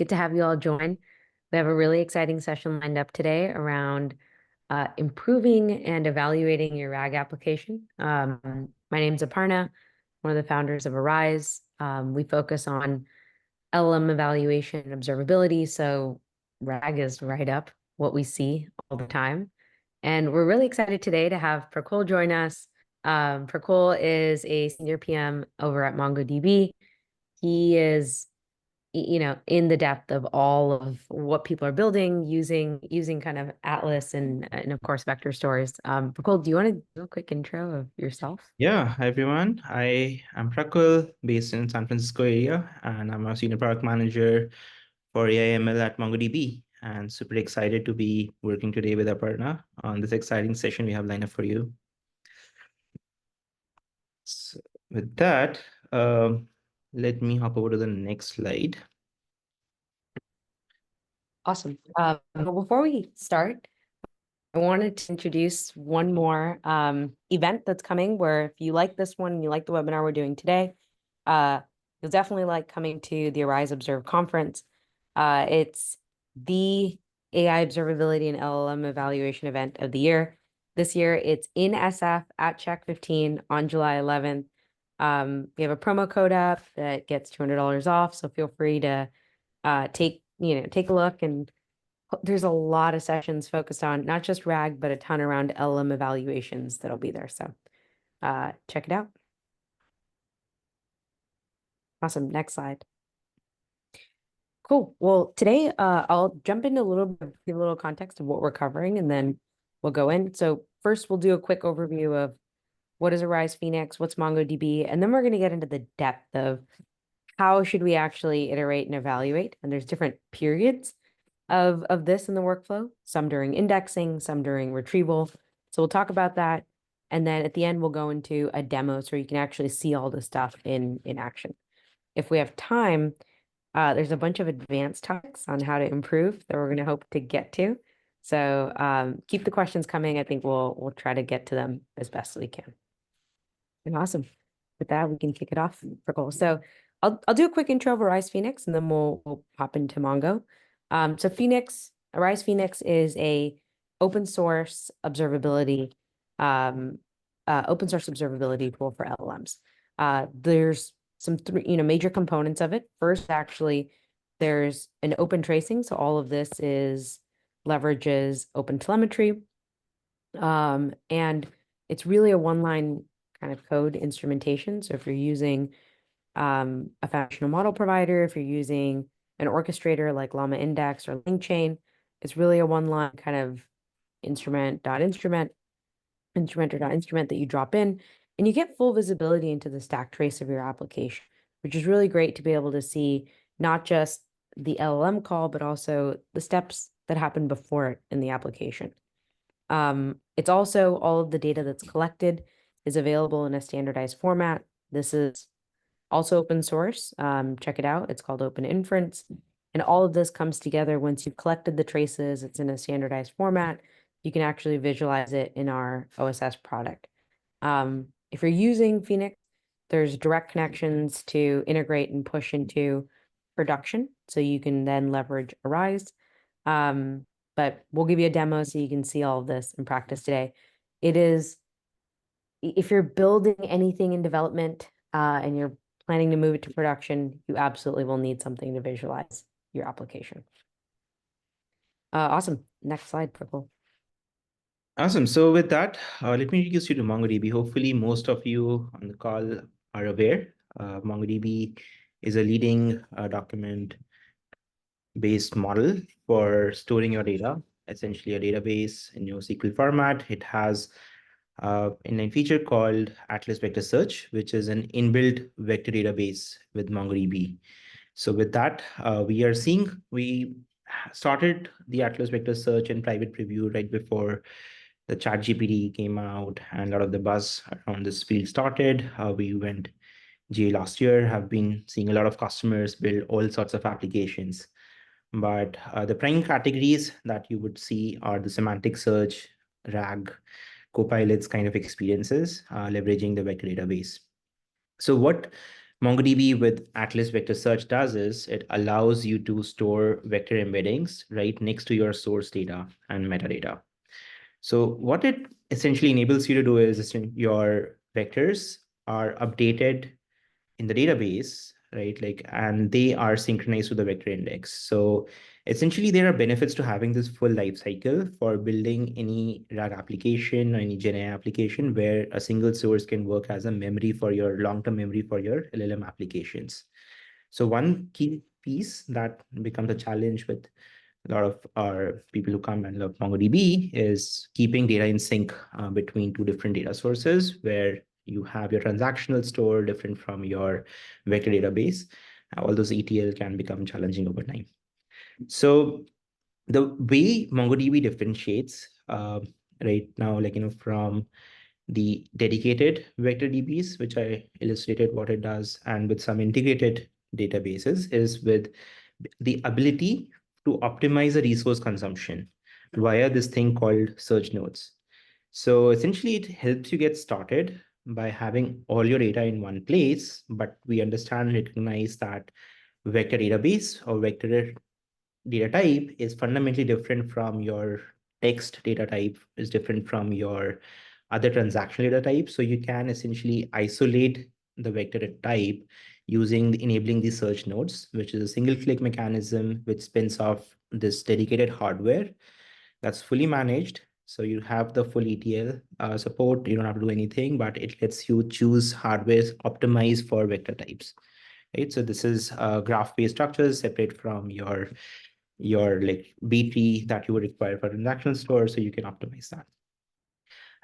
good to have you all join. We have a really exciting session lined up today around improving and evaluating your RAG application. My name's Aparna, one of the founders of Arize. We focus on LLM evaluation and observability, so RAG is right up what we see all the time. And we're really excited today to have Prakul join us. Prakul is a senior PM over at MongoDB. He is, in the depth of all of what people are building using kind of Atlas and of course vector stores. Prakul, do you want to do a quick intro of yourself? Yeah, hi everyone. I am Prakul, based in San Francisco area, and I'm a senior product manager for AI/ML at MongoDB, and super excited to be working today with Aparna on this exciting session we have lined up for you. So with that, let me hop over to the next slide. Awesome. But before we start, I wanted to introduce one more event that's coming where if you like this one and you like the webinar we're doing today, you'll definitely like coming to the Arize Observe conference. It's the AI observability and LLM evaluation event of the year. This year, it's in SF at Check 15 on July 11th. We have a promo code up that gets $200 off, so feel free to take a look. And there's a lot of sessions focused on not just RAG, but a ton around LLM evaluations that'll be there. So check it out. Awesome. Next slide. Cool. Well, today I'll jump into give a little context of what we're covering, and then we'll go in. So first, we'll do a quick overview of what is Arize Phoenix, what's MongoDB, and then we're going to get into the depth of how should we actually iterate and evaluate. And there's different periods of this in the workflow, some during indexing, some during retrieval. So we'll talk about that. And then at the end, we'll go into a demo so you can actually see all the stuff in action. If we have time, there's a bunch of advanced topics on how to improve that we're going to hope to get to. So keep the questions coming. I think we'll try to get to them as best as we can. And awesome. With that, we can kick it off for goals. So I'll do a quick intro of Arize Phoenix, and then we'll hop into Mongo. So Arize Phoenix is a open source observability tool for LLMs. There's some major components of it. First, actually, there's an open tracing. So all of this leverages open telemetry. And it's really a one-line kind of code instrumentation. So if you're using a foundational model provider, if you're using an orchestrator like Llama Index or LangChain, it's really a one-line kind of instrument that you drop in, and you get full visibility into the stack trace of your application, which is really great to be able to see not just the LLM call, but also the steps that happen before it in the application. It's also all of the data that's collected is available in a standardized format. This is also open source. Check it out. It's called Open Inference. And all of this comes together once you've collected the traces. It's in a standardized format. You can actually visualize it in our OSS product. If you're using Phoenix, there's direct connections to integrate and push into production. So you can then leverage Arize. But we'll give you a demo so you can see all of this in practice today. If you're building anything in development and you're planning to move it to production, you absolutely will need something to visualize your application. Awesome. Next slide, Purple. Awesome. So with that, let me introduce you to MongoDB. Hopefully, most of you on the call are aware. MongoDB is a leading document-based model for storing your data, essentially a database in NoSQL format. It has an inline feature called Atlas Vector Search, which is an inbuilt vector database with MongoDB. So with that, we started the Atlas Vector Search in private preview right before the ChatGPT came out and a lot of the buzz around this field started. We went GA last year, have been seeing a lot of customers build all sorts of applications. But the prime categories that you would see are the semantic search, RAG, Copilots kind of experiences, leveraging the vector database. So what MongoDB with Atlas Vector Search does is it allows you to store vector embeddings right next to your source data and metadata. So what it essentially enables you to do is your vectors are updated in the database, right? Like, and they are synchronized with the vector index. So essentially, there are benefits to having this full life cycle for building any RAG application or any GenAI application where a single source can work as a memory for your long-term memory for your LLM applications. So one key piece that becomes a challenge with a lot of our people who come and love MongoDB is keeping data in sync between two different data sources where you have your transactional store different from your vector database. All those ETL can become challenging over time. So the way MongoDB differentiates right now, like, from the dedicated vector DBs, which I illustrated what it does, and with some integrated databases, is with the ability to optimize the resource consumption via this thing called search nodes. So essentially, it helps you get started by having all your data in one place, but we understand and recognize that vector database or vector data type is fundamentally different from your text data type, is different from your other transactional data type. So you can essentially isolate the vector type using enabling the search nodes, which is a single click mechanism which spins off this dedicated hardware that's fully managed. So you have the full ETL support. You don't have to do anything, but it lets you choose hardware optimized for vector types. Right. So this is graph-based structures separate from your like B tree that you would require for transactional store, so you can optimize that.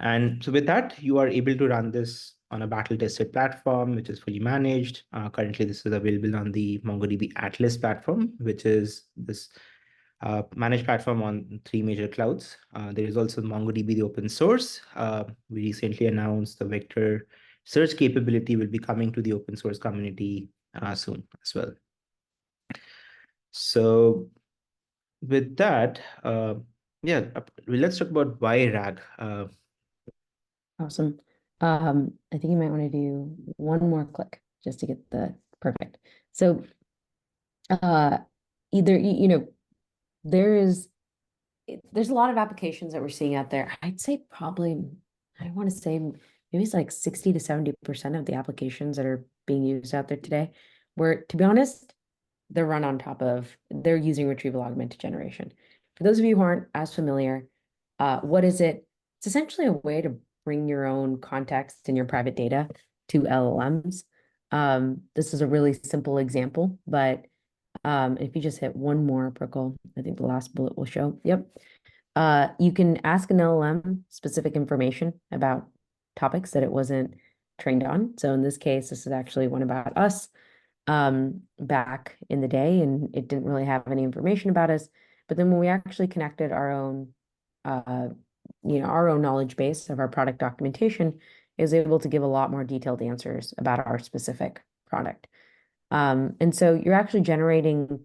And so with that, you are able to run this on a battle-tested platform, which is fully managed. Currently, this is available on the MongoDB Atlas platform, which is this managed platform on 3 major clouds. There is also MongoDB, the open source. We recently announced the vector search capability will be coming to the open source community soon as well. So with that, yeah, let's talk about why RAG. Awesome. I think you might want to do one more click just to get the perfect. So either there's a lot of applications that we're seeing out there. I'd say probably, I want to say maybe it's like 60 to 70% of the applications that are being used out there today, where, to be honest, they're using retrieval augmented generation. For those of you who aren't as familiar, what is it? It's essentially a way to bring your own context and your private data to LLMs. This is a really simple example, but if you just hit one more, Prickle, I think the last bullet will show. Yep. You can ask an LLM specific information about topics that it wasn't trained on. So in this case, this is actually one about us back in the day, and it didn't really have any information about us. But then when we actually connected our own, our own knowledge base of our product documentation, it was able to give a lot more detailed answers about our specific product. And so you're generating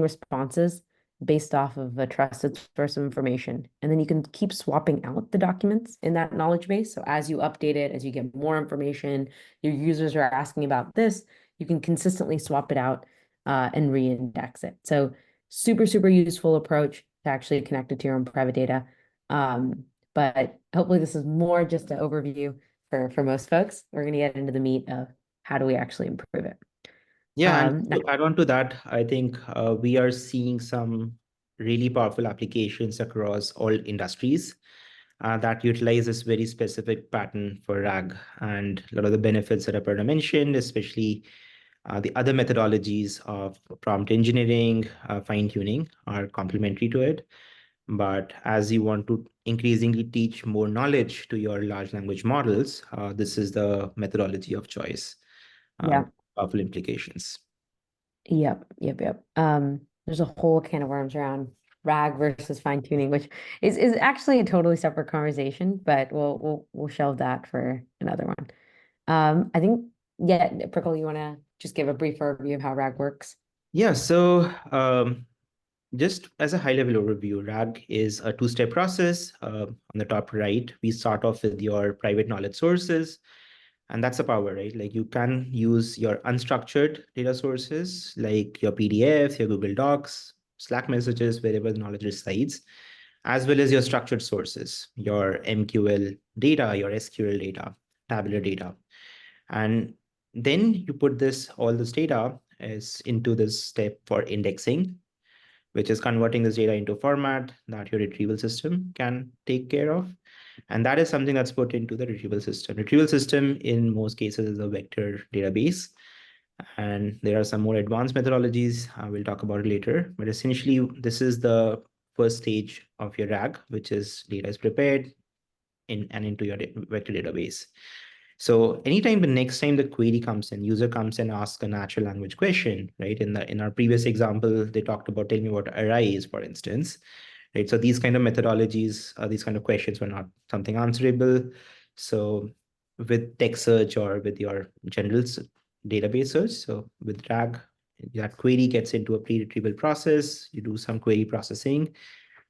responses based off of a trusted source of information. And then you can keep swapping out the documents in that knowledge base. So as you update it, as you get more information, your users are asking about this, you can consistently swap it out and re-index it. So super, super useful approach to actually connect it to your own private data. But hopefully this is more just an overview for most folks. We're going to get into the meat of how do we actually improve it. Yeah, and to add on to that, I think we are seeing some really powerful applications across all industries that utilize this very specific pattern for RAG. And a lot of the benefits that Aparna mentioned, especially the other methodologies of prompt engineering, fine-tuning, are complementary to it. But as you want to increasingly teach more knowledge to your large language models, this is the methodology of choice. Yeah. Powerful implications. Yep. There's a whole can of worms around RAG versus fine tuning, which is actually a totally separate conversation, but we'll shelve that for another one. I think, yeah, Prickle, you want to just give a brief overview of how RAG works? Yeah, so just as a high-level overview, RAG is a two-step process. On the top right, we start off with your private knowledge sources. And that's the power, right? Like you can use your unstructured data sources, like your PDFs, your Google Docs, Slack messages, wherever the knowledge resides, as well as your structured sources, your MQL data, your SQL data, tabular data. And then you put all this data is into this step for indexing, which is converting this data into a format that your retrieval system can take care of. And that is something that's put into the retrieval system. Retrieval system in most cases is a vector database. And there are some more advanced methodologies. We'll talk about it later. But essentially, this is the first stage of your RAG, which is data is prepared into your vector database. So anytime the next time the query comes in, user comes and asks a natural language question, right? In our previous example, they talked about tell me what Arize, for instance, right? So these kind of methodologies, these kind of questions were not something answerable. So with text search or with your general database search, so with RAG, that query gets into a pre-retrieval process, you do some query processing,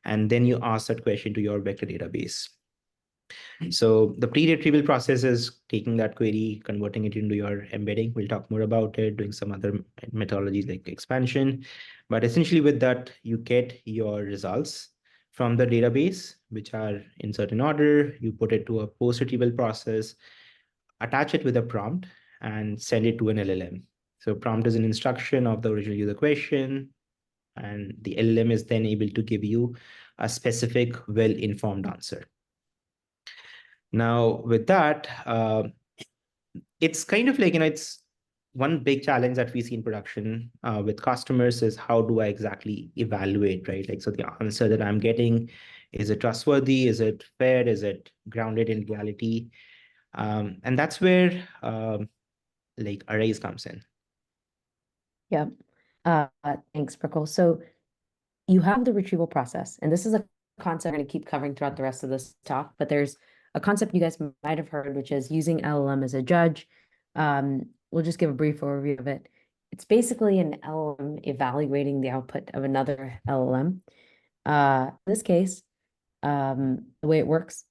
and then you ask that question to your vector database. So the pre-retrieval process is taking that query, converting it into your embedding. We'll talk more about it, doing some other methodologies like expansion. But essentially with that, you get your results from the database, which are in certain order. You put it to a post-retrieval process, attach it with a prompt, and send it to an LLM. So prompt is an instruction of the original user question, and the LLM is then able to give you a specific, well-informed answer. Now, with that, it's kind of like, it's one big challenge that we see in production with customers is how do I exactly evaluate, right? Like, so the answer that I'm getting, is it trustworthy? Is it fair? Is it grounded in reality? And that's where like Arize comes in. Yeah. Thanks, Prikul. So you have the retrieval process, and this is a concept we're going to keep covering throughout the rest of this talk, but there's a concept you guys might have heard, which is using LLM as a judge. We'll just give a brief overview of it. It's basically an LLM evaluating the output of another LLM. In this case, the way it works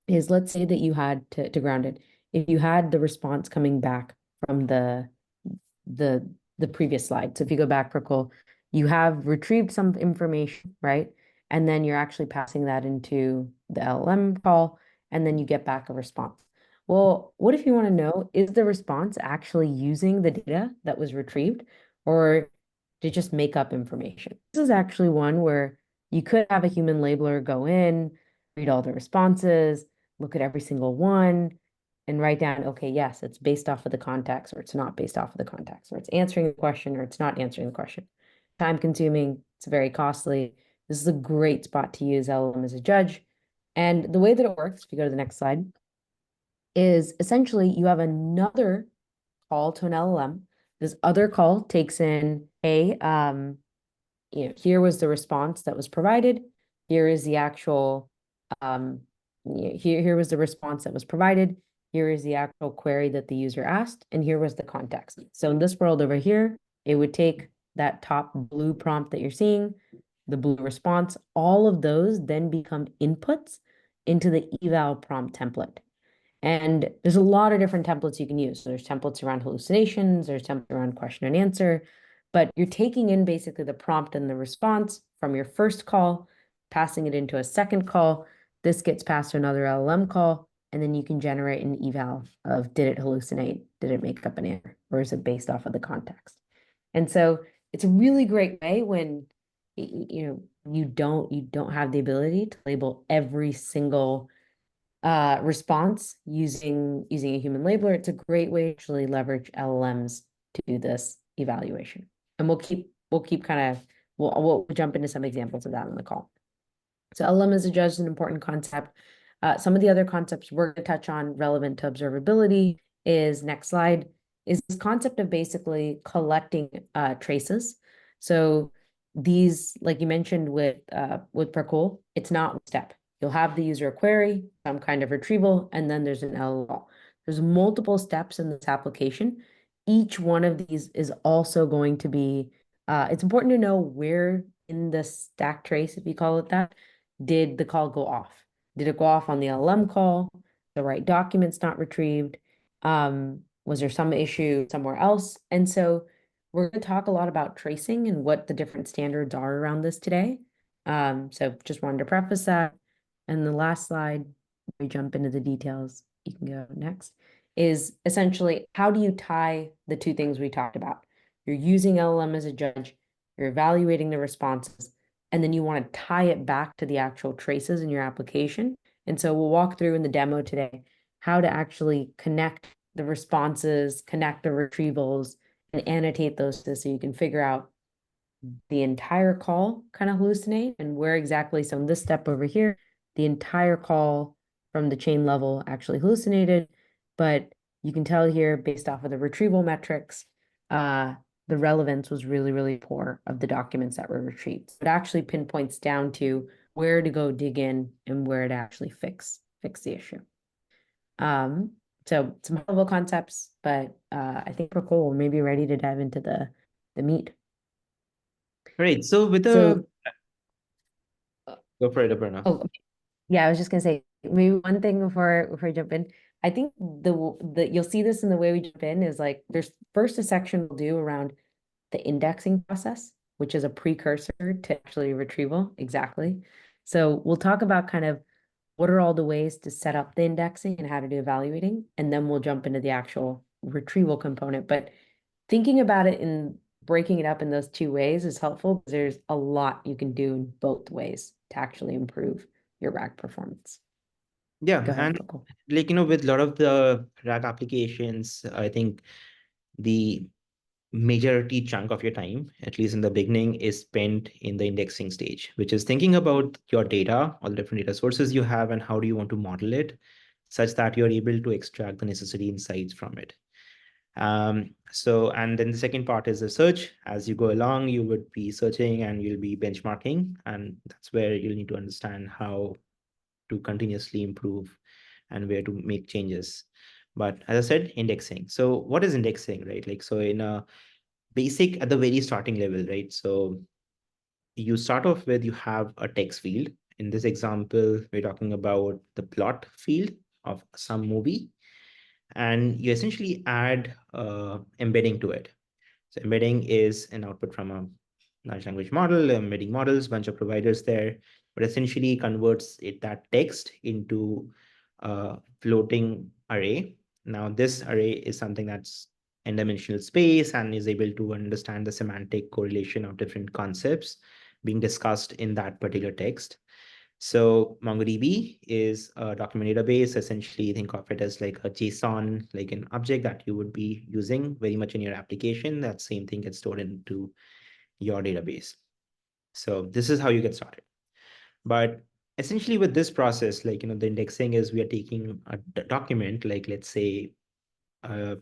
is, let's say that you had to ground it. If you had the response coming back from the previous slide. So if you go back, Prikul, you have retrieved some information, right? And then you're actually passing that into the LLM call, and then you get back a response. Well, what if you want to know, is the response actually using the data that was retrieved, or to just make up information? This is actually one where you could have a human labeler go in, read all the responses, look at every single one, and write down, okay, yes, it's based off of the context, or it's not based off of the context, or it's answering the question, or it's not answering the question. Time consuming, it's very costly. This is a great spot to use LLM as a judge. And the way that it works, if you go to the next slide, is essentially you have another call to an LLM. This other call takes in, hey, here was the response that was provided. Here is the actual, here was the response that was provided. Here is the actual query that the user asked, and here was the context. So in this world over here, it would take that top blue prompt that you're seeing, the blue response, all of those then become inputs into the eval prompt template. And there's a lot of different templates you can use. So there's templates around hallucinations, there's templates around question and answer, but you're taking in basically the prompt and the response from your first call, passing it into a second call. This gets passed to another LLM call, and then you can generate an eval of, did it hallucinate? Did it make up an error? Or is it based off of the context? And so it's a really great way when you don't have the ability to label every single response using a human labeler. It's a great way to actually leverage LLMs to do this evaluation. And we'll jump into some examples of that on the call. So LLM as a judge is an important concept. Some of the other concepts we're going to touch on relevant to observability is, next slide, is this concept of basically collecting traces. So these, like you mentioned with Prikul, it's not one step. You'll have the user query, some kind of retrieval, and then there's an LLM. There's multiple steps in this application. Each one of these is also going to be, it's important to know where in the stack trace, if you call it that, did the call go off? Did it go off on the LLM call? The right document's not retrieved? Was there some issue somewhere else? And so we're going to talk a lot about tracing and what the different standards are around this today. So just wanted to preface that. And the last slide, we jump into the details, you can go next, is essentially how do you tie the two things we talked about? You're using LLM as a judge, you're evaluating the responses, and then you want to tie it back to the actual traces in your application. And so we'll walk through in the demo today how to actually connect the responses, connect the retrievals, and annotate those so you can figure out the entire call kind of hallucinate and where exactly. So in this step over here, the entire call from the chain level actually hallucinated, but you can tell here based off of the retrieval metrics, the relevance was really, really poor of the documents that were retrieved. It actually pinpoints down to where to go dig in and where to actually fix the issue. So some high level concepts, but I think we're cool. Maybe ready to dive into the meat. Right. So with So, go for it, Aparna. oh, yeah, I was just gonna say maybe one thing before I jump in. I think the you'll see this in the way we jump in is like there's first a section we'll do around the indexing process, which is a precursor to actually retrieval. Exactly. So we'll talk about kind of what are all the ways to set up the indexing and how to do evaluating, and then we'll jump into the actual retrieval component. But thinking about it and breaking it up in those two ways is helpful because there's a lot you can do in both ways to actually improve your RAG performance. Yeah, Go ahead, and Prabal. like with a lot of the RAG applications, I think the majority chunk of your time, at least in the beginning, is spent in the indexing stage, which is thinking about your data, all the different data sources you have, and how do you want to model it such that you're able to extract the necessary insights from it. And then the second part is the search. As you go along, you would be searching and you'll be benchmarking, and that's where you'll need to understand how to continuously improve and where to make changes. But as I said, indexing. So what is indexing, right? Like, so in a basic at the very starting level, right? So you start off with you have a text field. In this example, we're talking about the plot field of some movie, and you essentially add embedding to it. So embedding is an output from a large language model, embedding models, bunch of providers there, but essentially converts that text into a floating array. Now, this array is something that's n-dimensional space and is able to understand the semantic correlation of different concepts being discussed in that particular text. So MongoDB is a document database. Essentially, think of it as like a JSON, like an object that you would be using very much in your application. That same thing gets stored into your database. So this is how you get started. But essentially with this process, like, the indexing is we are taking a document, like let's say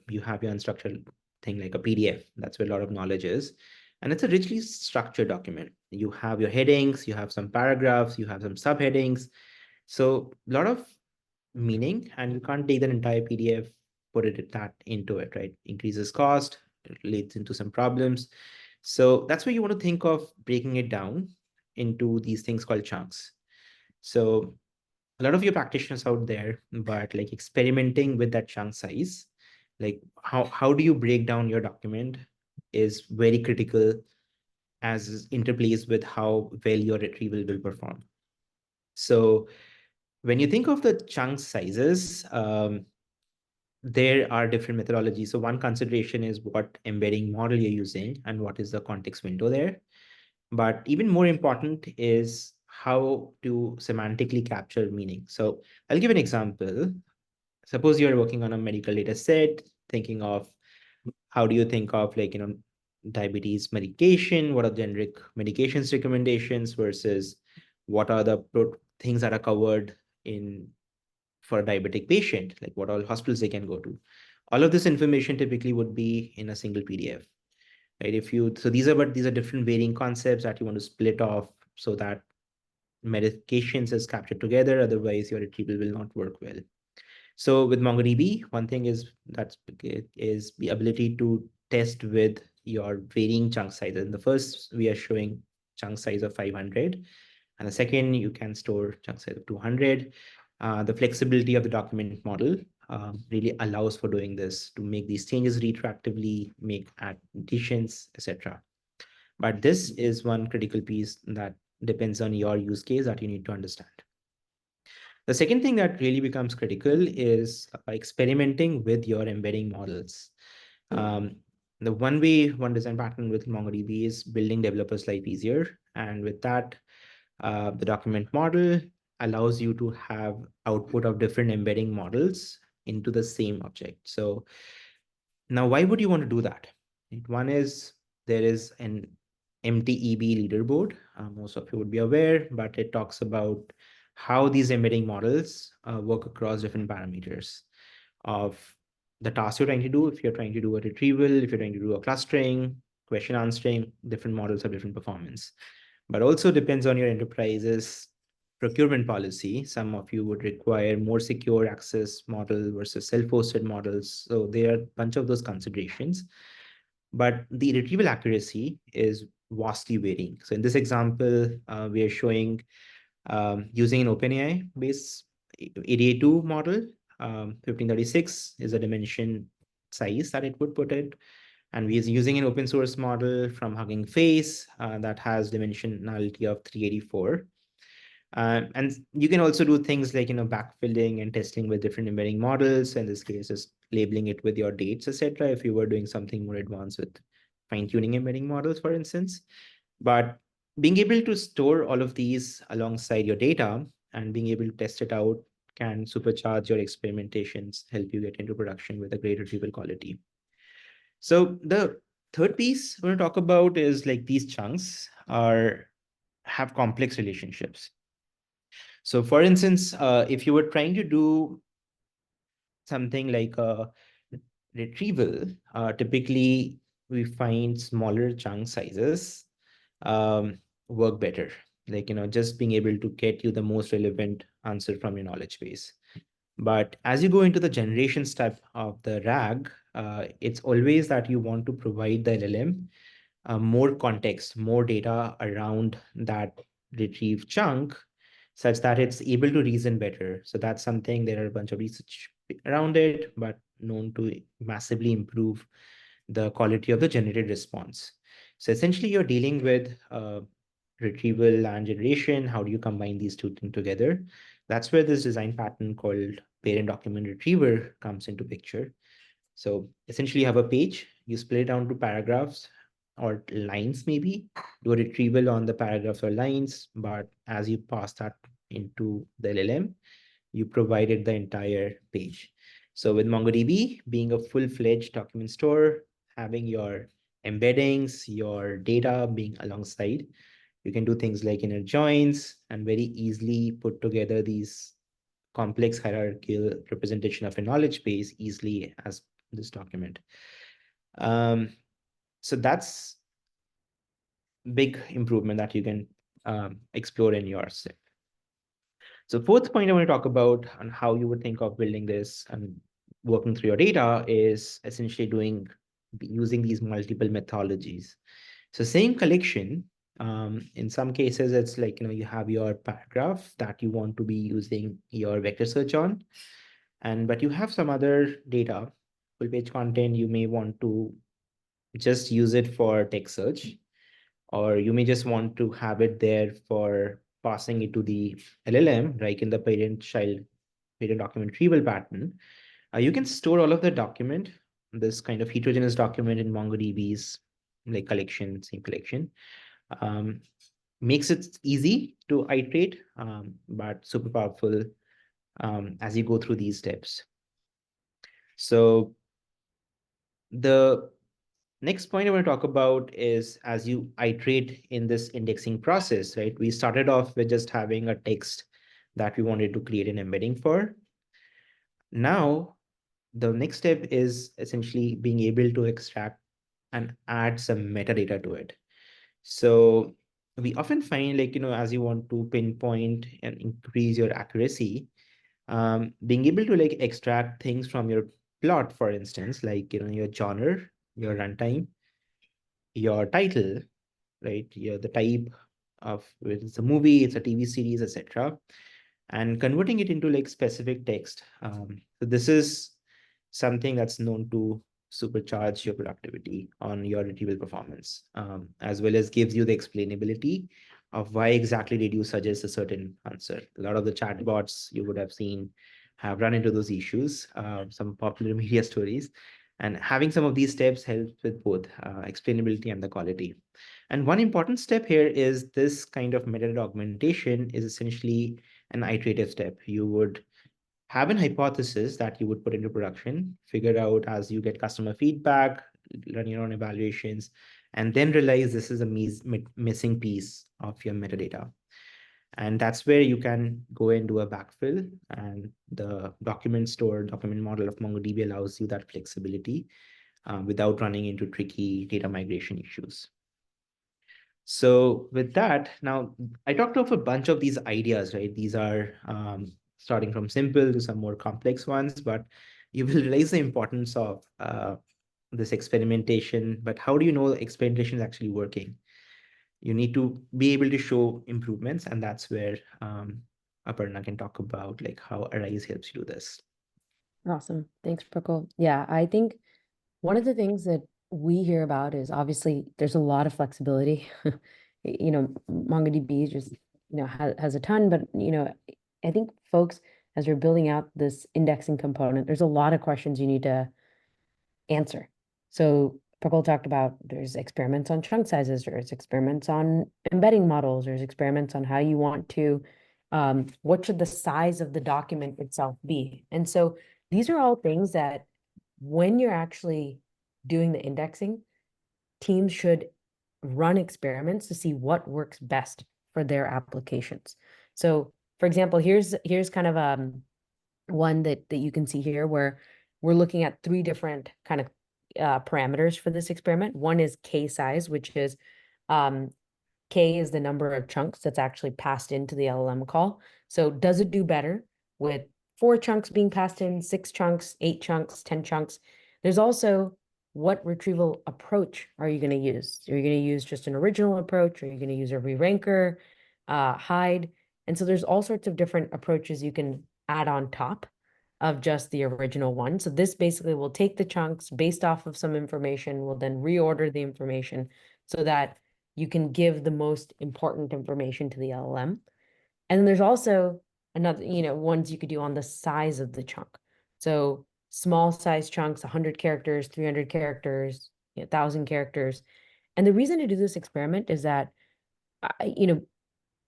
you have your unstructured thing like a PDF. That's where a lot of knowledge is. And it's a richly structured document. You have your headings, you have some paragraphs, you have some subheadings. So a lot of meaning, and you can't take that entire PDF, put into it, right? Increases cost, it leads into some problems. So that's where you want to think of breaking it down into these things called chunks. So a lot of your practitioners out there, but like experimenting with that chunk size, like how do you break down your document is very critical as interplays with how well your retrieval will perform. So when you think of the chunk sizes, there are different methodologies. So one consideration is what embedding model you're using and what is the context window there. But even more important is how to semantically capture meaning. So I'll give an example. Suppose you're working on a medical data set, thinking of how do you think of like, diabetes medication, what are generic medications recommendations versus what are the things that are covered in for a diabetic patient, like what all hospitals they can go to. All of this information typically would be in a single PDF, right? So these are different varying concepts that you want to split off so that medications is captured together. Otherwise, your retrieval will not work well. So with MongoDB, one thing is the ability to test with your varying chunk sizes. In the first, we are showing chunk size of 500. And the second, you can store chunk size of 200. The flexibility of the document model really allows for doing this, to make these changes retroactively, make additions, etc. But this is one critical piece that depends on your use case that you need to understand. The second thing that really becomes critical is experimenting with your embedding models. The one design pattern with MongoDB is building developers' life easier. And with that, the document model allows you to have output of different embedding models into the same object. So now, why would you want to do that? One is there is an MTEB leaderboard. Most of you would be aware, but it talks about how these embedding models work across different parameters of the task you're trying to do. If you're trying to do a retrieval, if you're trying to do a clustering, question answering, different models have different performance. But also depends on your enterprise's procurement policy. Some of you would require more secure access model versus self-hosted models. So there are a bunch of those considerations. But the retrieval accuracy is vastly varying. So in this example, we are showing using an OpenAI based ADA2 model. 1536 is a dimension size that it would put it. And we're using an open source model from Hugging Face that has dimensionality of 384. And you can also do things like, backfilling and testing with different embedding models. In this case, just labeling it with your dates, etc. If you were doing something more advanced with fine-tuning embedding models, for instance. But being able to store all of these alongside your data and being able to test it out can supercharge your experimentations, help you get into production with a great retrieval quality. So the third piece we're going to talk about is like these chunks have complex relationships. So for instance, if you were trying to do something like a retrieval, typically we find smaller chunk sizes work better. Like, just being able to get you the most relevant answer from your knowledge base. But as you go into the generation step of the RAG, it's always that you want to provide the LLM more context, more data around that retrieved chunk, such that it's able to reason better. So that's something, there are a bunch of research around it, but known to massively improve the quality of the generated response. So essentially, you're dealing with retrieval and generation. How do you combine these two things together? That's where this design pattern called parent document retriever comes into picture. So essentially, you have a page, you split it down to paragraphs or lines, maybe do a retrieval on the paragraphs or lines. But as you pass that into the LLM, you provided the entire page. So with MongoDB being a full-fledged document store, having your embeddings, your data being alongside, you can do things like inner joins and very easily put together these complex hierarchical representation of a knowledge base easily as this document. So that's big improvement that you can explore in your step. So fourth point I want to talk about on how you would think of building this and working through your data is essentially using these multiple methodologies. So same collection, in some cases, it's like, you have your paragraph that you want to be using your vector search on, but you have some other data, full page content, you may want to just use it for text search, or you may just want to have it there for passing it to the LLM, like in the parent document retrieval pattern. You can store all of the document, this kind of heterogeneous document in MongoDB's like same collection. Makes it easy to iterate, but super powerful as you go through these steps. So the next point I want to talk about is as you iterate in this indexing process, right? We started off with just having a text that we wanted to create an embedding for. Now, the next step is essentially being able to extract and add some metadata to it. So we often find, like, as you want to pinpoint and increase your accuracy, being able to like extract things from your plot, for instance, like, your genre, your runtime, your title, right? The type of whether it's a movie, it's a TV series, etc. and converting it into like specific text. So this is something that's known to supercharge your productivity on your retrieval performance, as well as gives you the explainability of why exactly did you suggest a certain answer. A lot of the chatbots you would have seen have run into those issues, some popular media stories. And having some of these steps helps with both explainability and the quality. And one important step here is this kind of metadata augmentation is essentially an iterative step. You would have an hypothesis that you would put into production, figure out as you get customer feedback, run your own evaluations, and then realize this is a missing piece of your metadata. And that's where you can go and do a backfill. And the document model of MongoDB allows you that flexibility without running into tricky data migration issues. So with that, now I talked of a bunch of these ideas, right? These are starting from simple to some more complex ones, but you will realize the importance of this experimentation. But how do you know experimentation is actually working? You need to be able to show improvements, and that's where Aparna can talk about like how Arize helps you do this. Awesome. Thanks, Prokul. Yeah, I think one of the things that we hear about is obviously there's a lot of flexibility. MongoDB just, has a ton, but, I think folks, as you're building out this indexing component, there's a lot of questions you need to answer. So Prokul talked about there's experiments on chunk sizes, there's experiments on embedding models, there's experiments on how you want to, what should the size of the document itself be? And so these are all things that when you're actually doing the indexing, teams should run experiments to see what works best for their applications. So for example, here's kind of one that you can see here where we're looking at three different kind of parameters for this experiment. One is K size, which is K is the number of chunks that's actually passed into the LLM call. So does it do better with 4 chunks being passed in, 6 chunks, 8 chunks, 10 chunks? There's also what retrieval approach are you going to use? Are you going to use just an original approach? Are you going to use a re-ranker, hide? And so there's all sorts of different approaches you can add on top of just the original one. So this basically will take the chunks based off of some information, will then reorder the information so that you can give the most important information to the LLM. And then there's also another, ones you could do on the size of the chunk. So small size chunks, 100 characters, 300 characters, 1,000 characters. And the reason to do this experiment is that,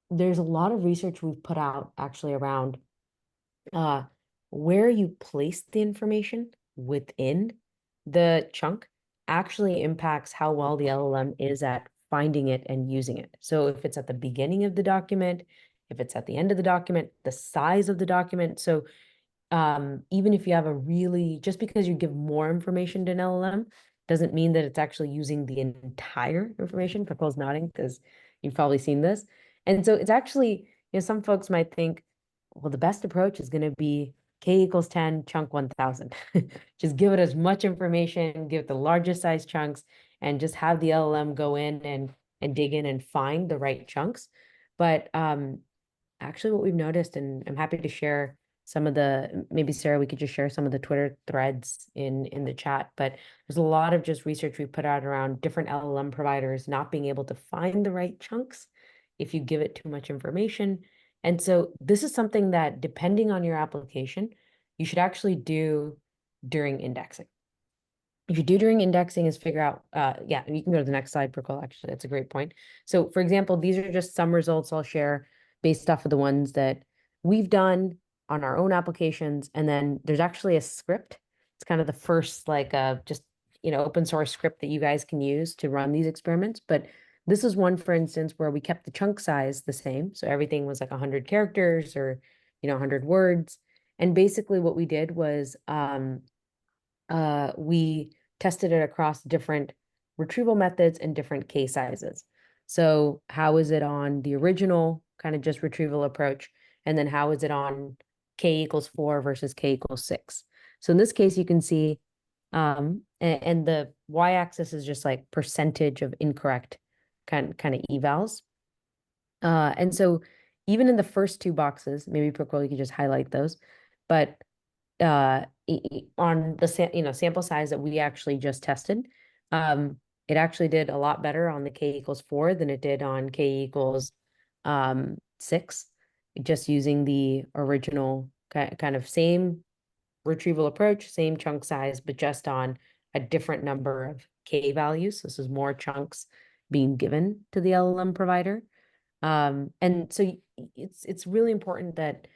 there's a lot of research we've put out actually around where you place the information within the chunk actually impacts how well the LLM is at finding it and using it. So if it's at the beginning of the document, if it's at the end of the document, the size of the document. So even if you have just because you give more information to an LLM, doesn't mean that it's actually using the entire information. Propose nodding because you've probably seen this. And so it's actually, some folks might think, well, the best approach is going to be K equals 10, chunk 1,000. Just give it as much information, give it the largest size chunks, and just have the LLM go in and dig in and find the right chunks. But actually what we've noticed, and I'm happy to share some of maybe Sarah, we could just share some of the Twitter threads in the chat, but there's a lot of just research we put out around different LLM providers not being able to find the right chunks if you give it too much information. And so this is something that, depending on your application, you should actually do during indexing. If you do during indexing is figure out, yeah, and you can go to the next slide, Prokul, actually, that's a great point. So for example, these are just some results I'll share based off of the ones that we've done on our own applications. And then there's actually a script. It's kind of the first just, open source script that you guys can use to run these experiments. But this is one, for instance, where we kept the chunk size the same. So everything was like 100 characters or, 100 words. And basically what we did was we tested it across different retrieval methods and different case sizes. So how is it on the original kind of just retrieval approach? And then how is it on K equals 4 versus K equals 6? So in this case, you can see, and the y-axis is just like percentage of incorrect kind of evals. And so even in the first two boxes, maybe Prokol, you could just highlight those, but on the sample size that we actually just tested, it actually did a lot better on the k=4 than it did on k=6, just using the original kind of same retrieval approach, same chunk size, but just on a different number of k values. This is more chunks being given to the LLM provider. And so it's really important that,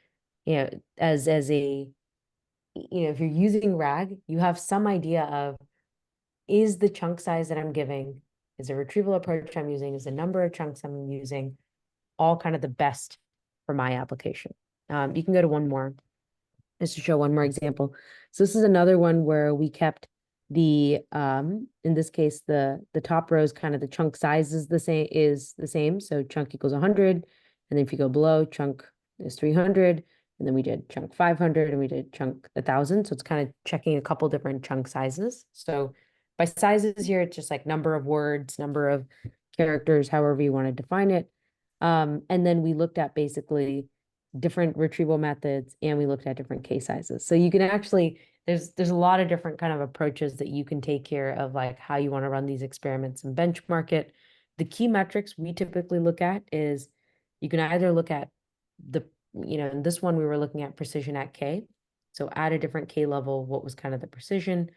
as a, if you're using RAG, you have some idea of, is the chunk size that I'm giving, is the retrieval approach I'm using, is the number of chunks I'm using, all kind of the best for my application. You can go to one more, just to show one more example. So this is another one where we kept the, in this case, the top row is kind of the chunk size is the same. So chunk equals 100. And then if you go below, chunk is 300. And then we did chunk 500 and we did chunk 1,000. So it's kind of checking a couple different chunk sizes. So by sizes here, it's just like number of words, number of characters, however you want to define it. And then we looked at basically different retrieval methods, and we looked at different case sizes. So you can actually, there's a lot of different kind of approaches that you can take care of, like how you want to run these experiments and benchmark it. The key metrics we typically look at is, you can either look at the, in this one we were looking at precision at k. So at a different k level, what was kind of the precision?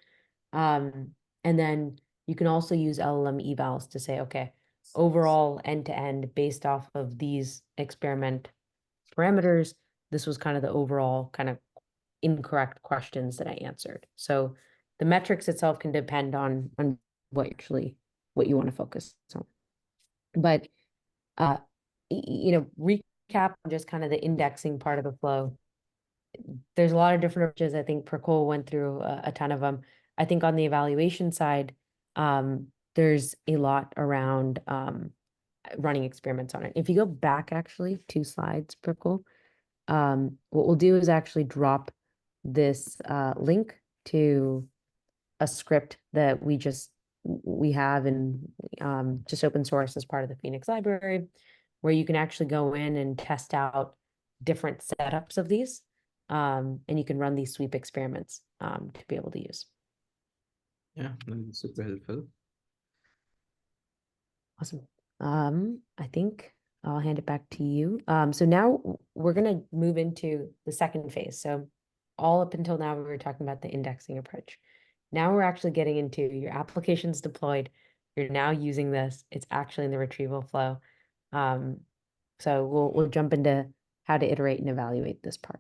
And then you can also use LLM evals to say, okay, overall end to end based off of these experiment parameters, this was kind of the overall kind of incorrect questions that I answered. So the metrics itself can depend on what you want to focus on. But recap on just kind of the indexing part of the flow. There's a lot of different approaches. I think Prokol went through a ton of them. I think on the evaluation side, there's a lot around running experiments on it. If you go back actually 2 slides, Prokol, what we'll do is actually drop this link to a script that we have and just open source as part of the Phoenix library, where you can actually go in and test out different setups of these, and you can run these sweep experiments to be able to use. Yeah, that's super helpful. Awesome. I think I'll hand it back to you. So now we're going to move into the second phase. So all up until now, we were talking about the indexing approach. Now we're actually getting into your application's deployed. You're now using this. It's actually in the retrieval flow. So we'll jump into how to iterate and evaluate this part.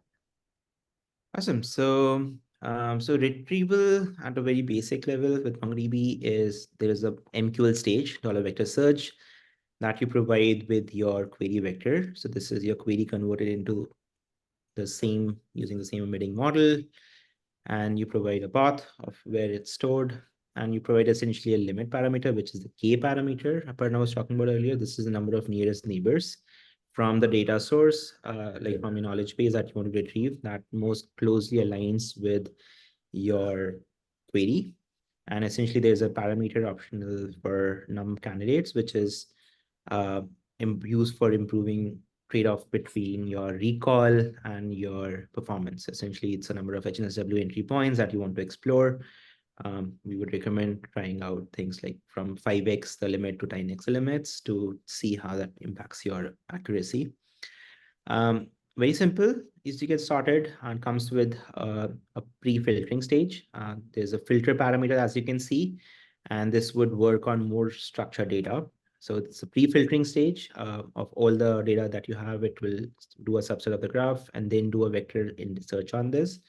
Awesome. So retrieval at a very basic level with MongoDB is there is a MQL stage, $vector search, that you provide with your query vector. So this is your query converted into using the same embedding model, and you provide a path of where it's stored, and you provide essentially a limit parameter, which is the k parameter Aparna was talking about earlier. This is the number of nearest neighbors from the data source, like from your knowledge base that you want to retrieve, that most closely aligns with your query. And essentially, there's a parameter optional for num candidates, which is used for improving trade-off between your recall and your performance. Essentially, it's a number of HNSW entry points that you want to explore. We would recommend trying out things like from 5x the limit to 10x the limits to see how that impacts your accuracy. Very simple is to get started, and comes with a pre-filtering stage. There's a filter parameter, as you can see, and this would work on more structured data. So it's a pre-filtering stage of all the data that you have. It will do a subset of the graph and then do a vector in search on this.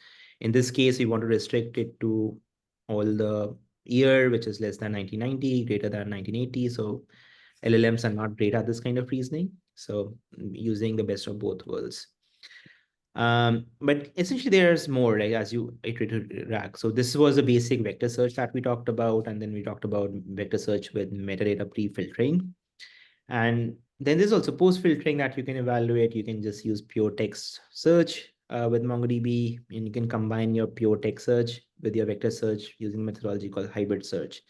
In this case, we want to restrict it to all the year, which is less than 1990, greater than 1980. So LLMs are not great at this kind of reasoning. So using the best of both worlds. But essentially there's more, like as you iterated RAG. So this was a basic vector search that we talked about. And then we talked about vector search with metadata pre-filtering. And then there's also post-filtering that you can evaluate. You can just use pure text search with MongoDB, and you can combine your pure text search with your vector search using a methodology called hybrid search.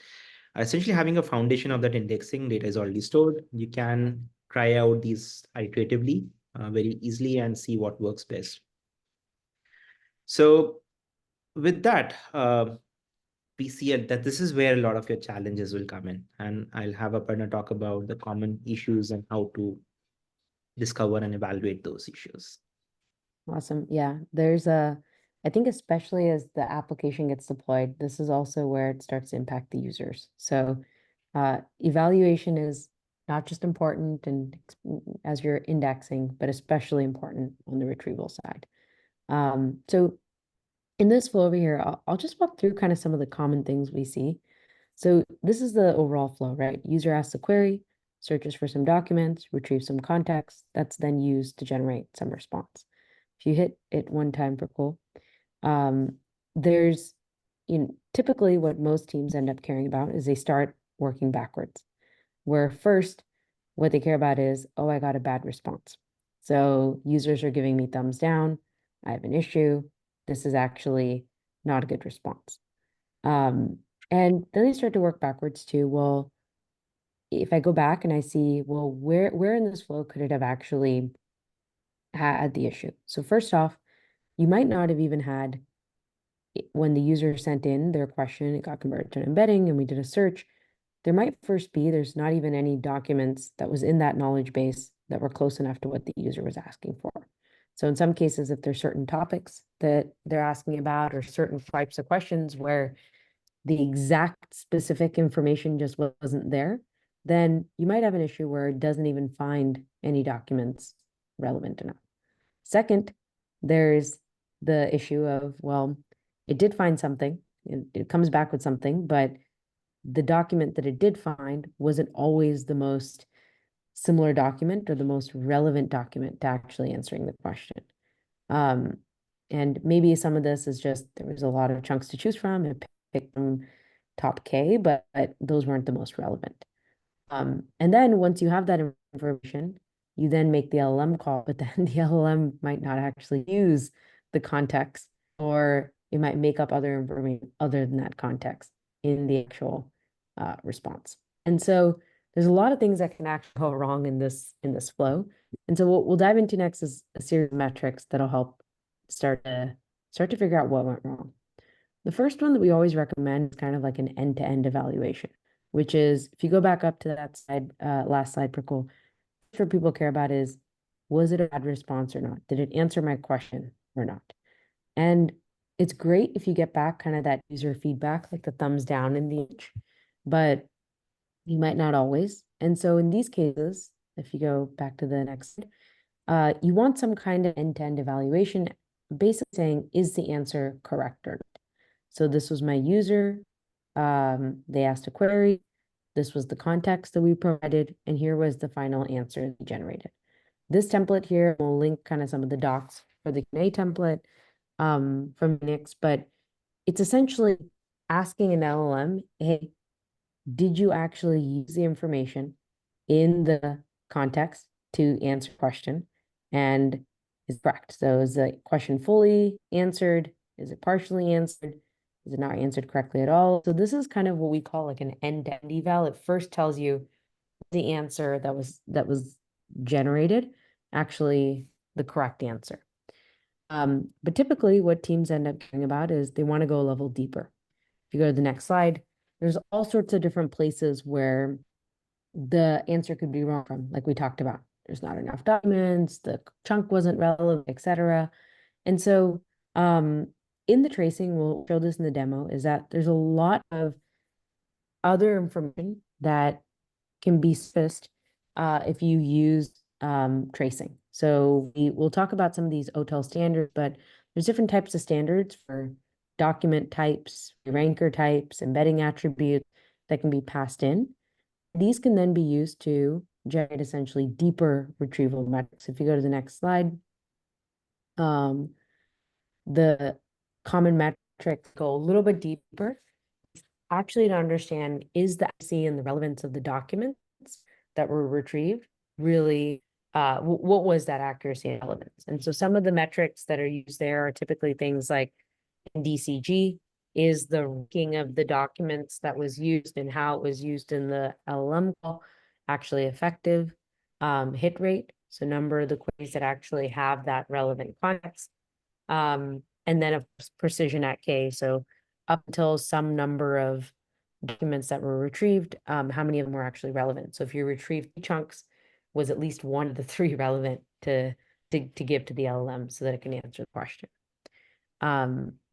Essentially having a foundation of that indexing data is already stored. You can try out these iteratively very easily and see what works best. So with that, we see that this is where a lot of your challenges will come in. And I'll have Aparna talk about the common issues and how to discover and evaluate those issues. Awesome. Yeah, I think especially as the application gets deployed, this is also where it starts to impact the users. So evaluation is not just important and as you're indexing, but especially important on the retrieval side. So in this flow over here, I'll just walk through kind of some of the common things we see. So this is the overall flow, right? User asks a query, searches for some documents, retrieves some context, that's then used to generate some response. If you hit it one time for cool, there's typically what most teams end up caring about is they start working backwards, where first what they care about is, oh, I got a bad response. So users are giving me thumbs down. I have an issue. This is actually not a good response. And then they start to work backwards to, well, if I go back and I see, well, where in this flow could it have actually had the issue? So first off, you might not have even had when the user sent in their question, it got converted to an embedding and we did a search. There might first be, there's not even any documents that was in that knowledge base that were close enough to what the user was asking for. So in some cases, if there's certain topics that they're asking about or certain types of questions where the exact specific information just wasn't there, then you might have an issue where it doesn't even find any documents relevant enough. Second, there's the issue of, well, it did find something, it comes back with something, but the document that it did find wasn't always the most similar document or the most relevant document to actually answering the question. And maybe some of this is just there was a lot of chunks to choose from. It picked from top K, but those weren't the most relevant. And then once you have that information, you then make the LLM call, but then the LLM might not actually use the context, or it might make up other information other than that context in the actual response. And so there's a lot of things that can actually go wrong in this flow. And so what we'll dive into next is a series of metrics that'll help start to figure out what went wrong. The first one that we always recommend is kind of like an end-to-end evaluation, which is if you go back up to that slide, last slide, Prikul, what people care about is, was it a bad response or not? Did it answer my question or not? And it's great if you get back kind of that user feedback, like the thumbs down in the image, but you might not always. And so in these cases, if you go back to the next, you want some kind of end-to-end evaluation, basically saying, is the answer correct or not? So this was my user. They asked a query. This was the context that we provided, and here was the final answer generated. This template here will link kind of some of the docs for the Q&A template from Nix, but it's essentially asking an LLM, hey, did you actually use the information in the context to answer a question? And is correct. So is the question fully answered? Is it partially answered? Is it not answered correctly at all? So this is kind of what we call like an end-to-end eval. It first tells you the answer that was generated, actually the correct answer. But typically what teams end up caring about is they want to go a level deeper. If you go to the next slide, there's all sorts of different places where the answer could be wrong from, like we talked about. There's not enough documents, the chunk wasn't relevant, etc. And so in the tracing, we'll show this in the demo, is that there's a lot of other information that can be surfaced if you use tracing. So we'll talk about some of these OTel standards, but there's different types of standards for document types, ranker types, embedding attributes that can be passed in. These can then be used to generate essentially deeper retrieval metrics. If you go to the next slide, the common metrics go a little bit deeper, actually to understand, is the IC and the relevance of the documents that were retrieved really, what was that accuracy and relevance? And so some of the metrics that are used there are typically things like in DCG, is the ranking of the documents that was used and how it was used in the LLM call actually effective? Hit rate. So number of the queries that actually have that relevant context. And then of course, precision at K. So up until some number of documents that were retrieved, how many of them were actually relevant. So if you retrieved chunks, was at least one of the three relevant to give to the LLM so that it can answer the question.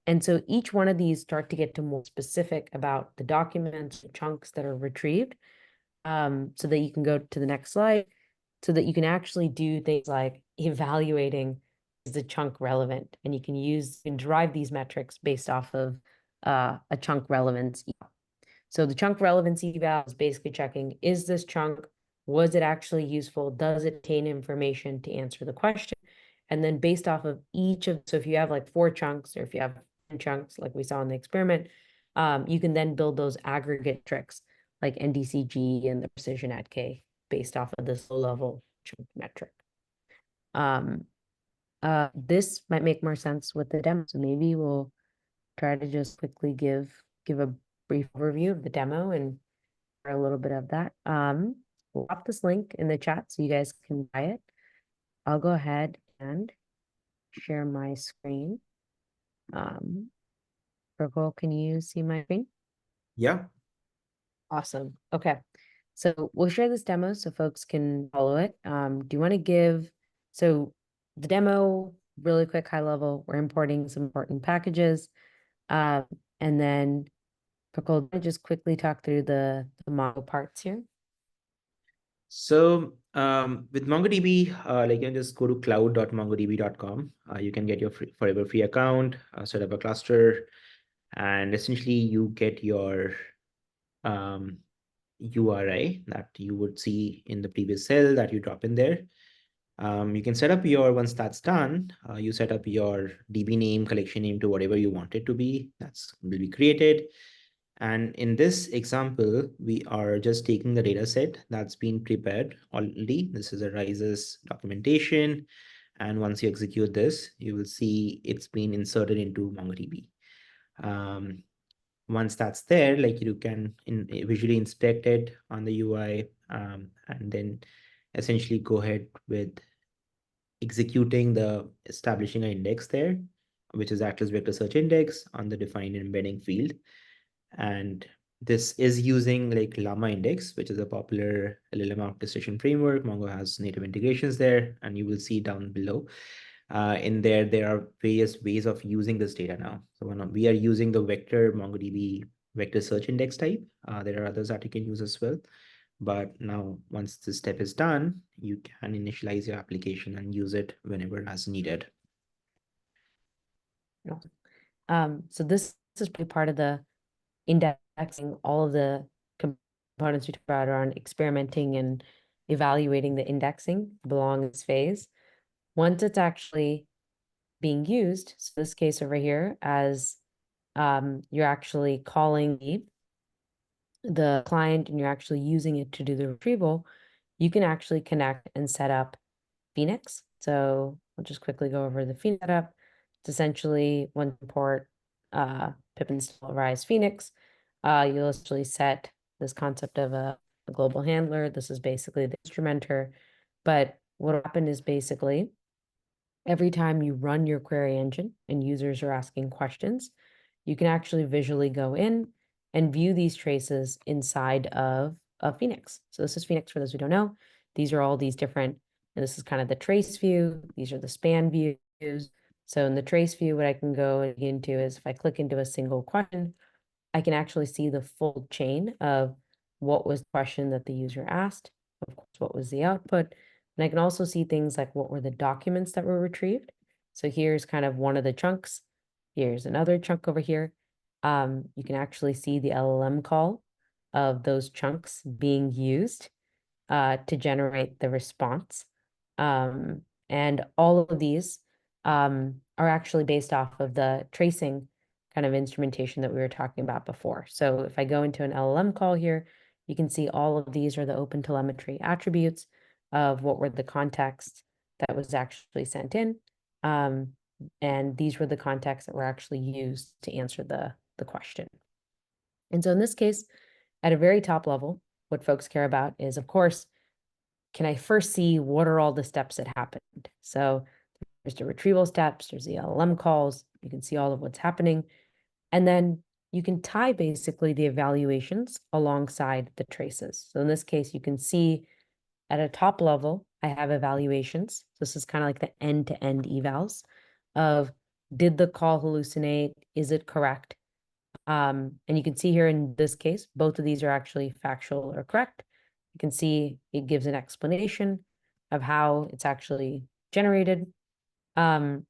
And so each one of these start to get to more specific about the documents, the chunks that are retrieved, so that you can go to the next slide, so that you can actually do things like evaluating, is the chunk relevant? And you can derive these metrics based off of a chunk relevance eval. So the chunk relevance eval is basically checking, is this chunk, was it actually useful? Does it contain information to answer the question? And then based off of each of, so if you have like 4 chunks, or if you have 10 chunks, like we saw in the experiment, you can then build those aggregate tricks like NDCG and the precision at K based off of this low-level chunk metric. This might make more sense with the demo, so maybe we'll try to just quickly give a brief overview of the demo and a little bit of that. We'll pop this link in the chat so you guys can buy it. I'll go ahead and share my screen. Virgil, can you see my screen? Yeah. Awesome. Okay. So we'll share this demo so folks can follow it. Do you want to give, so the demo, really quick, high level, we're importing some important packages. And then Virgil, just quickly talk through the Mongo parts here. So with MongoDB, like you can just go to cloud.mongodb.com. You can get your forever free account, set up a cluster, and essentially you get your URI that you would see in the previous cell that you drop in there. You can set up once that's done, you set up your DB name, collection name to whatever you want it to be. That's will be created. And in this example, we are just taking the data set that's been prepared already. This is Arize's documentation. And once you execute this, you will see it's been inserted into MongoDB. Once that's there, like you can visually inspect it on the UI, and then essentially go ahead with executing establishing an index there, which is Atlas Vector Search Index on the defined embedding field. And this is using like Llama Index, which is a popular LLM orchestration framework. Mongo has native integrations there, and you will see down below. In there are various ways of using this data now. So we are using the MongoDB vector search index type. There are others that you can use as well. But now, once this step is done, you can initialize your application and use it whenever as needed. So this is pretty part of the indexing, all of the components we talked about around experimenting and evaluating the indexing belongs phase. Once it's actually being used, so this case over here, as you're actually calling the client and you're actually using it to do the retrieval, you can actually connect and set up Phoenix. So I'll just quickly go over the Phoenix setup. It's essentially one port pip install Arize Phoenix. You'll actually set this concept of a global handler. This is basically the instrumenter. But what will happen is basically every time you run your query engine and users are asking questions, you can actually visually go in and view these traces inside of Phoenix. So this is Phoenix for those who don't know. These are all these different, and this is kind of the trace view. These are the span views. So in the trace view, what I can go into is if I click into a single question, I can actually see the full chain of what was the question that the user asked, of course, what was the output. And I can also see things like what were the documents that were retrieved. So here's kind of one of the chunks. Here's another chunk over here. You can actually see the LLM call of those chunks being used to generate the response. And all of these are actually based off of the tracing kind of instrumentation that we were talking about before. So if I go into an LLM call here, you can see all of these are the open telemetry attributes of what were the contexts that was actually sent in. And these were the contexts that were actually used to answer the question. And so in this case, at a very top level, what folks care about is, of course, can I first see what are all the steps that happened? So there's the retrieval steps, there's the LLM calls, you can see all of what's happening. And then you can tie basically the evaluations alongside the traces. So in this case, you can see at a top level, I have evaluations. This is kind of like the end-to-end evals of, did the call hallucinate? Is it correct? And you can see here in this case, both of these are actually factual or correct. You can see it gives an explanation of how it's actually generated. But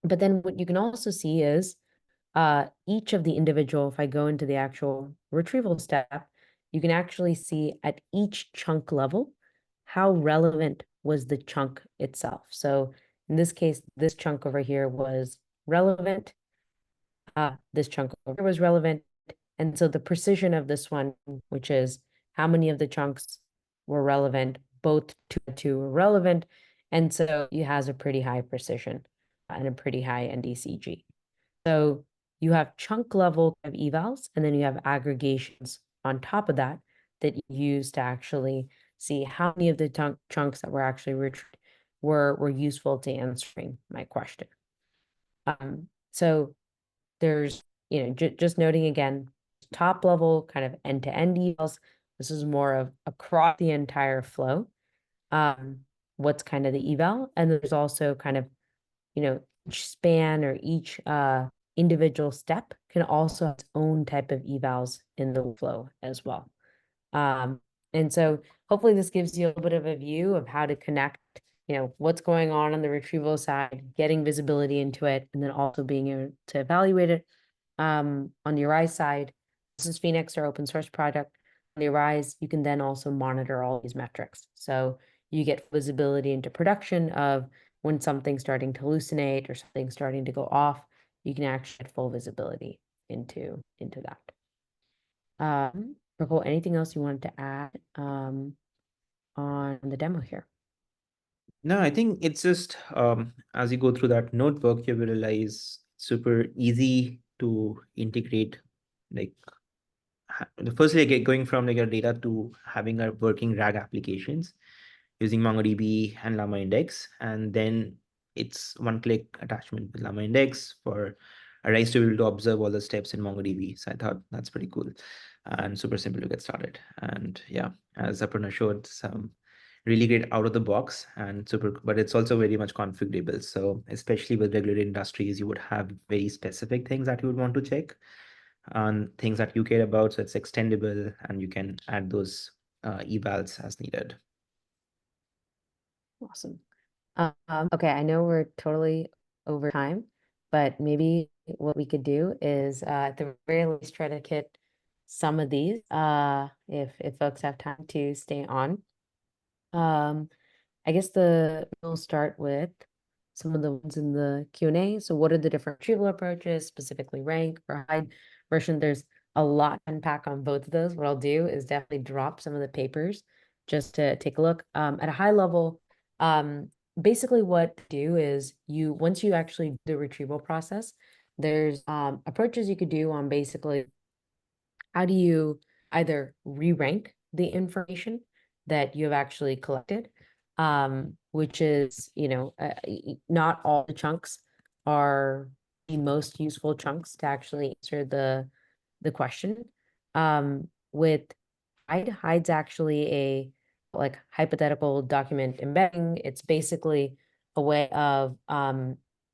then what you can also see is each of the individual, if I go into the actual retrieval step, you can actually see at each chunk level how relevant was the chunk itself. So in this case, this chunk over here was relevant. This chunk over here was relevant. And so the precision of this one, which is how many of the chunks were relevant, both two were relevant. And so it has a pretty high precision and a pretty high NDCG. So you have chunk level of evals, and then you have aggregations on top of that that you use to actually see how many of the chunks that were actually were useful to answering my question. So there's, just noting again, top level kind of end-to-end evals. This is more of across the entire flow. What's kind of the eval, and there's also kind of, each span or each individual step can also have its own type of evals in the flow as well. And so hopefully this gives you a little bit of a view of how to connect, what's going on the retrieval side, getting visibility into it, and then also being able to evaluate it. On the Arize side, this is Phoenix, our open source project. On the Arize, you can then also monitor all these metrics. So you get visibility into production of when something's starting to hallucinate or something's starting to go off, you can actually get full visibility into that. Nicole, anything else you wanted to add on the demo here? No, I think it's just as you go through that notebook, you will realize super easy to integrate. Like, firstly, going from like your data to having a working RAG applications using MongoDB and Llama Index, and then it's one-click attachment with Llama Index for Arize to be able to observe all the steps in MongoDB. So I thought that's pretty cool and super simple to get started. And yeah, as Aparna showed, some really great out of the box and super, but it's also very much configurable. So especially with regulated industries, you would have very specific things that you would want to check on things that you care about. So it's extendable and you can add those evals as needed. Awesome. Okay, I know we're totally over time, but maybe what we could do is at the very least try to hit some of these if folks have time to stay on. I guess we'll start with some of the ones in the Q&A. So what are the different retrieval approaches, specifically rank or hide version? There's a lot to unpack on both of those. What I'll do is definitely drop some of the papers just to take a look. At a high level, basically what to do is once you actually do the retrieval process, there's approaches you could do on basically how do you either re-rank the information that you have actually collected, which is, not all the chunks are the most useful chunks to actually answer the question. With hide's actually a like hypothetical document embedding. It's basically a way of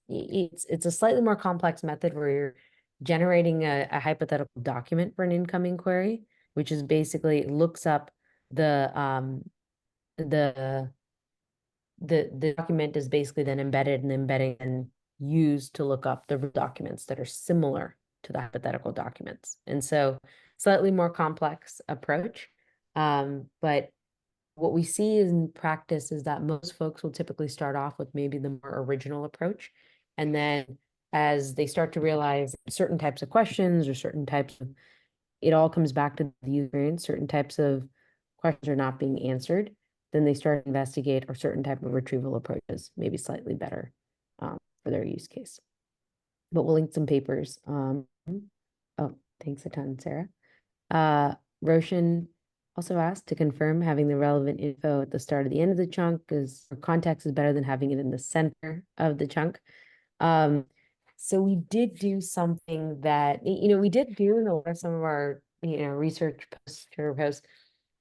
it's a slightly more complex method where you're generating a hypothetical document for an incoming query, which is basically looks up the the document is basically then embedded and embedding and used to look up the documents that are similar to the hypothetical documents. And so slightly more complex approach. But what we see in practice is that most folks will typically start off with maybe the more original approach. And then as they start to realize certain types of questions or certain types of, it all comes back to the user experience, certain types of questions are not being answered, then they start to investigate or certain type of retrieval approaches, maybe slightly better for their use case. But we'll link some papers. Oh, thanks a ton, Sarah. Roshan also asked to confirm having the relevant info at the start or the end of the chunk because context is better than having it in the center of the chunk. So we did do something that, we did do in a lot of some of our, research posts, Twitter posts.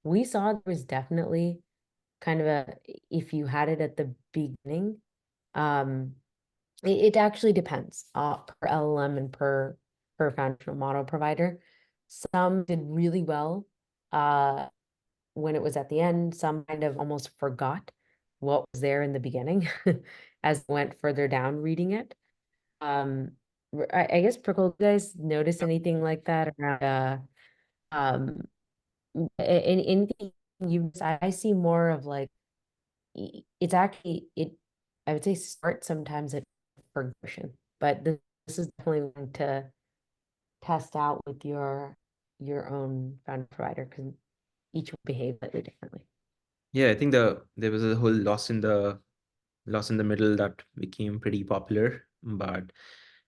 We saw there was definitely kind of if you had it at the beginning, it actually depends per LLM and per foundational model provider. Some did really well when it was at the end. Some kind of almost forgot what was there in the beginning as went further down reading it. I guess Prickle, you guys notice anything like that around um anything I see more of like it's actually I would say start sometimes at progression, but this is definitely one to test out with your own founder provider because each will behave slightly differently. Yeah, I think there was a whole loss in the middle that became pretty popular. But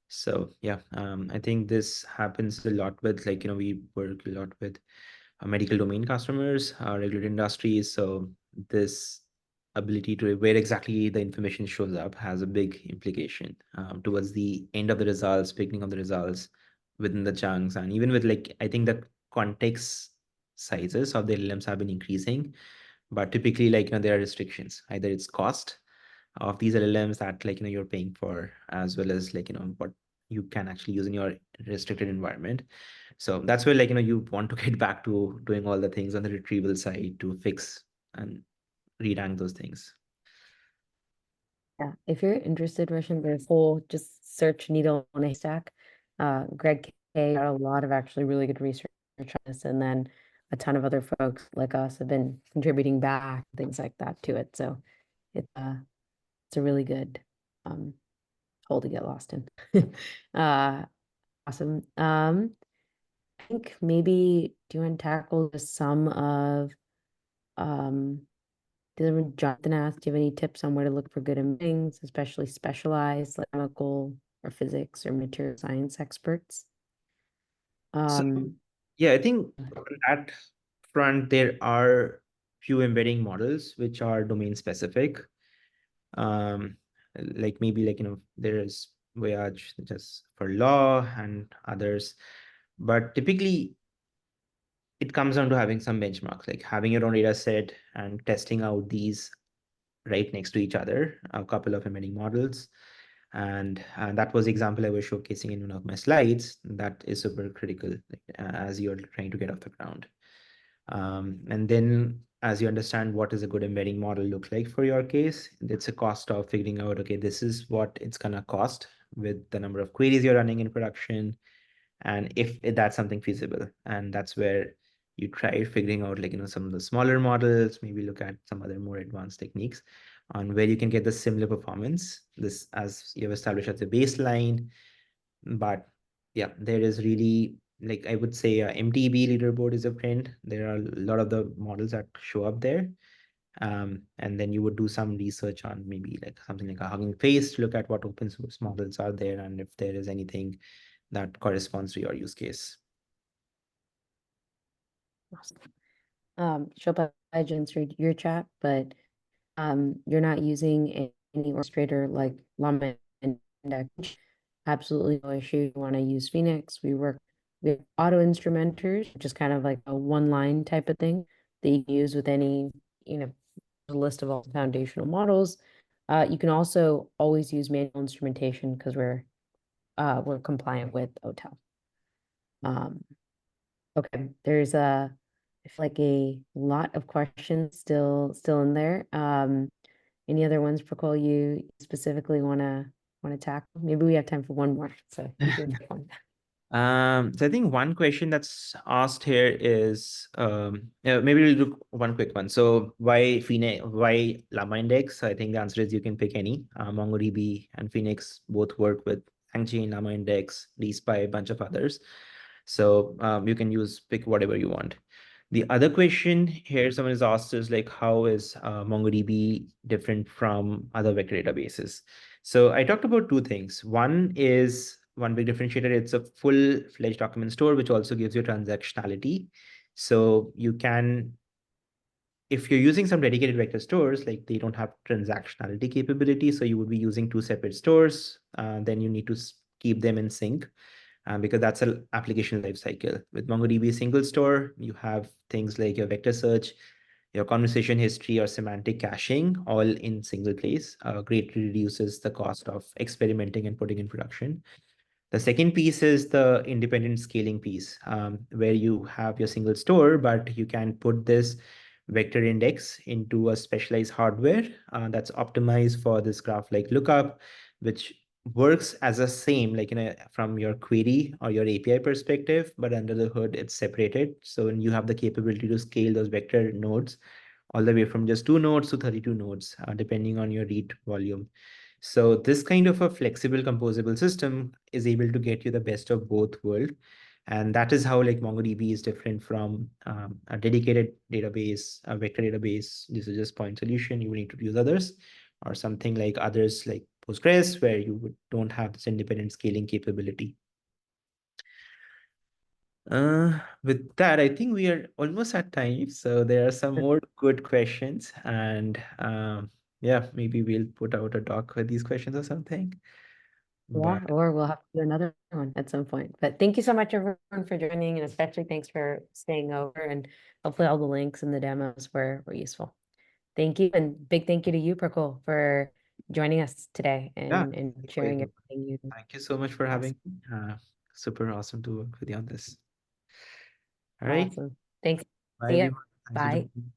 so yeah, I think this happens a lot with, like, we work a lot with medical domain customers, regulated industries. So this ability to where exactly the information shows up has a big implication towards the end of the results, beginning of the results, within the chunks, and even with, like, I think the context sizes of the LLMs have been increasing, but typically, like, there are restrictions. Either it's cost of these LLMs that, like, you're paying for, as well as, like, what you can actually use in your restricted environment. So that's where, like, you want to get back to doing all the things on the retrieval side to fix and re-rank those things. Yeah, if you're interested, Roshan, there's whole just search needle on a haystack. Greg K got a lot of actually really good research on this, and then a ton of other folks like us have been contributing back things like that to it. So it's a really good hole to get lost in. Awesome. I think maybe do you want to tackle just some of Jonathan asked, do you have any tips on where to look for good embeddings, especially specialized, like chemical or physics or material science experts? So Um, yeah, I think on that front, there are few embedding models which are domain specific. Um, like maybe, like, there is Voyage just for law and others, but typically it comes down to having some benchmarks, like having your own data set and testing out these right next to each other, a couple of embedding models. And that was the example I was showcasing in one of my slides. That is super critical, like, as you're trying to get off the ground. And then as you understand what is a good embedding model look like for your case, it's a cost of figuring out, okay, this is what it's gonna cost with the number of queries you're running in production, and if that's something feasible. And that's where you try figuring out, like, some of the smaller models, maybe look at some other more advanced techniques on where you can get the similar performance, this as you have established as a baseline. But yeah, there is really, like, I would say MTB leaderboard is a friend. There are a lot of the models that show up there. And then you would do some research on maybe like something like a Hugging Face to look at what open source models are there and if there is anything that corresponds to your use case. awesome. Shilpa, I just answered your chat, but you're not using any orchestrator like Llama Index. Absolutely no issue. You want to use Phoenix. We work with auto instrumenters, which is kind of like a one line type of thing that you can use with any, list of all the foundational models. You can also always use manual instrumentation because we're compliant with OTel. Um, okay, there's I feel like a lot of questions still in there. Any other ones, Prokol, you specifically wanna tackle? Maybe we have time for one more, so you can pick one. So I think one question that's asked here is, yeah, maybe we'll do one quick one. So why Phoenix, why Llama Index? I think the answer is you can pick any. MongoDB and Phoenix both work with LangChain, Llama Index, DSpy, a bunch of others. So you can pick whatever you want. The other question here someone is asked is like, how is MongoDB different from other vector databases? So I talked about two things. One is one big differentiator. It's a full-fledged document store, which also gives you transactionality. So you can, if you're using some dedicated vector stores, like they don't have transactionality capability, so you would be using two separate stores, then you need to keep them in sync, because that's an application lifecycle. With MongoDB single store, you have things like your vector search, your conversation history, or semantic caching all in single place. Greatly reduces the cost of experimenting and putting in production. The second piece is the independent scaling piece, where you have your single store, but you can put this vector index into a specialized hardware that's optimized for this graph like lookup, which works as a same like from your query or your API perspective, but under the hood it's separated. So you have the capability to scale those vector nodes all the way from just 2 nodes to 32 nodes, depending on your read volume. So this kind of a flexible composable system is able to get you the best of both worlds. And that is how like MongoDB is different from a dedicated database, a vector database. This is just point solution. You will need to use others, or something like others like Postgres, where you don't have this independent scaling capability. With that, I think we are almost at time. So there are some more good questions, and yeah, maybe we'll put out a doc with these questions or something. Yeah, But or we'll have to do another one at some point. But thank you so much, everyone, for joining, and especially thanks for staying over. And hopefully, all the links and the demos were useful. Thank you, and big thank you to you, Prakul, for joining us today yeah, and wait, sharing everything you. thank you so much for having me. Super awesome to work with you on this. All right, Awesome. Thanks. bye See ya. everyone. Thanks for Bye. joining.